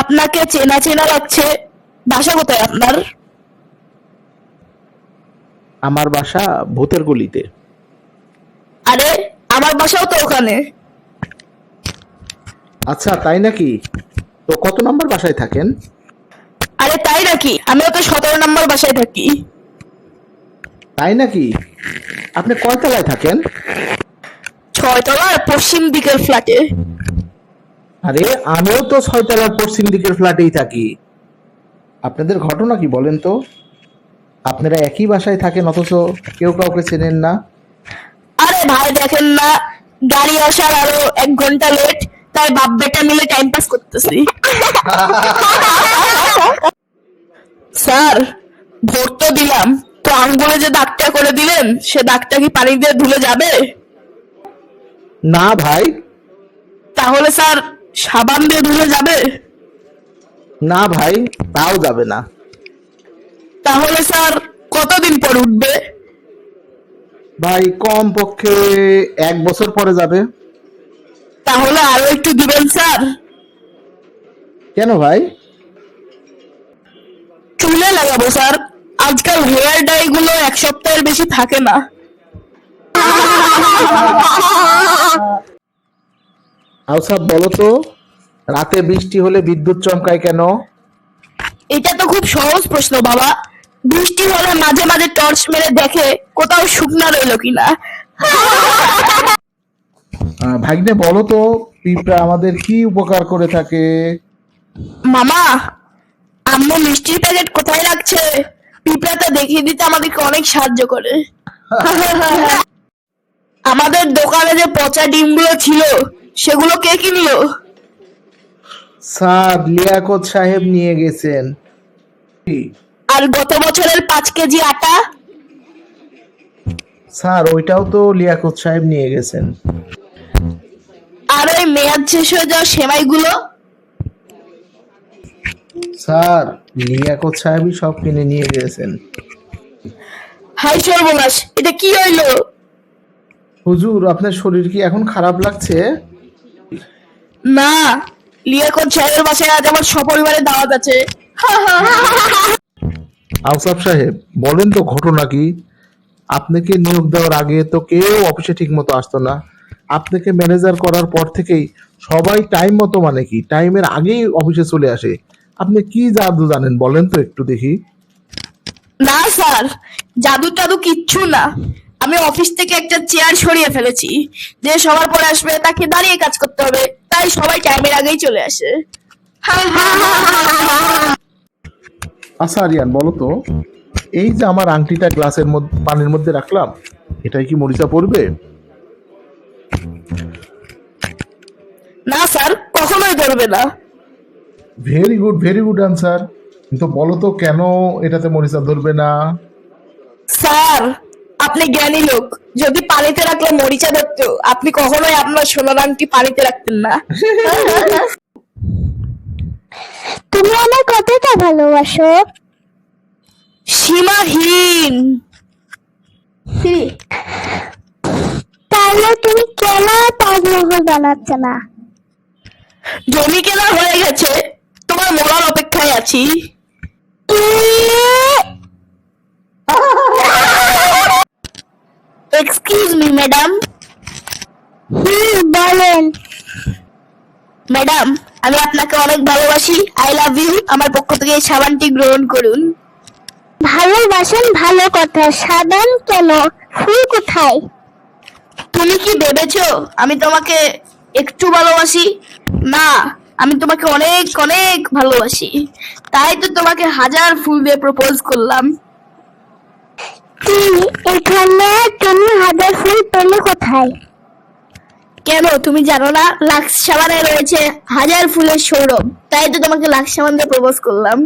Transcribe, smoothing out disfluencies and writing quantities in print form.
আপনাকে চেনা চেনা লাগছে। বাসা কোথায় আপনার? আমার বাসা ভূতের গলিতে। আরে, আমার বাসাও তো ওখানে। আচ্ছা, তাই নাকি? তো কত নম্বর বাসায় থাকেন? আরে তাই নাকি? আমিও তো 17 নম্বর বাসায় থাকি। তাই নাকি? আপনি কয়তলায় থাকেন? 6 তলার পশ্চিম দিকের ফ্ল্যাটে। আরে, আমিও তো 6 তলার পশ্চিম দিকের ফ্ল্যাটেই থাকি। আপনাদের ঘটনা কি বলেন তো? আপনারা একই বাসায় থাকেন অথচ কেউ কাউকে চেনেন না। আরে ভাই, দেখেন না, গাড়ি আসার আরো 1 ঘন্টা লেট, তাই বাপ বেটা মিলে টাইম পাস করতেছি। স্যার, ভোট তো দিলাম, তো আঙ্গুলে যে দাগটা করে দিলেন সে দাগটা কি পানি দিয়ে ধুলে যাবে? না ভাই। তাহলে স্যার, সাবান দিয়ে ধুলে যাবে? না ভাই, তাও যাবে না। তাহলে স্যার, কতদিন পর উঠবে? ভাই, কম পক্ষে 1 বছর পরে যাবে। তাহলে আরো একটু দিবেন স্যার। কেন ভাই? চুলে লাগাবো স্যার। আজকাল হেয়ার ডাই গুলো 1 সপ্তাহের বেশি থাকে না। আউসাব, বলো তো, রাতে বৃষ্টি হলে বিদ্যুৎ চমকায় কেন? এটা তো খুব সহজ প্রশ্ন বাবা। বৃষ্টি হলে মাঝে মাঝে টর্চ মেরে দেখে কোথাও শুকনা রইলো কিনা। ভাগ্নে, বলো তো, পিঁপড়া আমাদের কি উপকার করে থাকে? মামা, আম্মু মিষ্টির প্যাকেট কোথায় রাখছে? পিঁপড়াটা দেখিয়ে দিতে আমাদেরকে অনেক সাহায্য করে। আমাদের দোকানে যে পচা ডিমগুলো ছিল সেগুলো কে কিনলো? স্যার, লিয়াকত সাহেব নিয়ে গেছেন। আর গত বছরের 5 কেজি আটা? স্যার, ওইটাও তো লিয়াকত সাহেব নিয়ে গেছেন। আর ওই মেয়াদ শেষ হয়ে যাওয়া সেমাইগুলো? স্যার, লিয়াকত সাহেবই সব কিনে নিয়ে গেছেন। হাই সর্বনাশ, এটা কি হইলো? হুজুর, আপনার শরীর কি এখন খারাপ লাগছে? না, লিয়াকত সাহেবের বাসায় আজ আমার সপরিবারে দাওয়াত আছে। আউসাফ সাহেব, বলেন তো ঘটনা কি? আপনাকে নিয়োগ দেওয়ার আগে তো কেউ অফিসে ঠিক মতো আসতো না। আপনাকে ম্যানেজার করার পর থেকেই সবাই টাইম মতো, মানে কি টাইমের আগেই অফিসে চলে আসে। আপনি কি জাদু জানেন বলেন তো একটু দেখি। না স্যার, জাদু টাদু কিচ্ছু না। আমি অফিস থেকে একটা চেয়ার সরিয়ে ফেলেছি। যে সবার পরে আসবে তাকে দাঁড়িয়ে কাজ করতে হবে, তাই সবাই টাইমের আগেই চলে আসে। আচ্ছা আরিয়ান, বলো তো, এই যে আমার আংটিটা গ্লাসের মধ্যে পানির মধ্যে রাখলাম, এটাই কি মরিচা পড়বে? না স্যার, কখনোই ধরবে না। Very good answer. কিন্তু বলো তো, কেন এটাতে মরিচা ধরবে না? স্যার, আপনি জ্ঞানী লোক। যদি পানিতে রাখলে মরিচা ধরতো, আপনি কখনোই আপনার সোনার আংটি পানিতে রাখতেন না। তুমি আমার কতটা ভালোবাসো? সীমাহীন। তাহলে তুমি কেন তাজমহল বানাচ্ছ না? জমি কেনা হয়ে গেছে, তোমার মরার অপেক্ষায় আছি। Excuse me madam. বলেন। ম্যাডাম, আমি আপনাকে অনেক ভালোবাসি। I love you. আমার পক্ষ থেকে এই সাবানটি গ্রহণ করুন। ভালোবাসেন ভালো কথা, সাবান কেন? ফুল কোথায়? তুমি কি ভেবেছো আমি তোমাকে একটু ভালোবাসি? না, আমি তোমাকে অনেক অনেক ভালোবাসি। তাই তো তোমাকে 1000 ফুল দিয়ে প্রপোজ করলাম। এখানে তুমি 1000 ফুল পেলে কোথায়? কেন তুমি জানো না, লাক্স সাবানে রয়েছে 1000 ফুলের সৌরভ। তাই তো তোমাকে লাক্স সাবান দিয়ে প্রপোজ করলাম।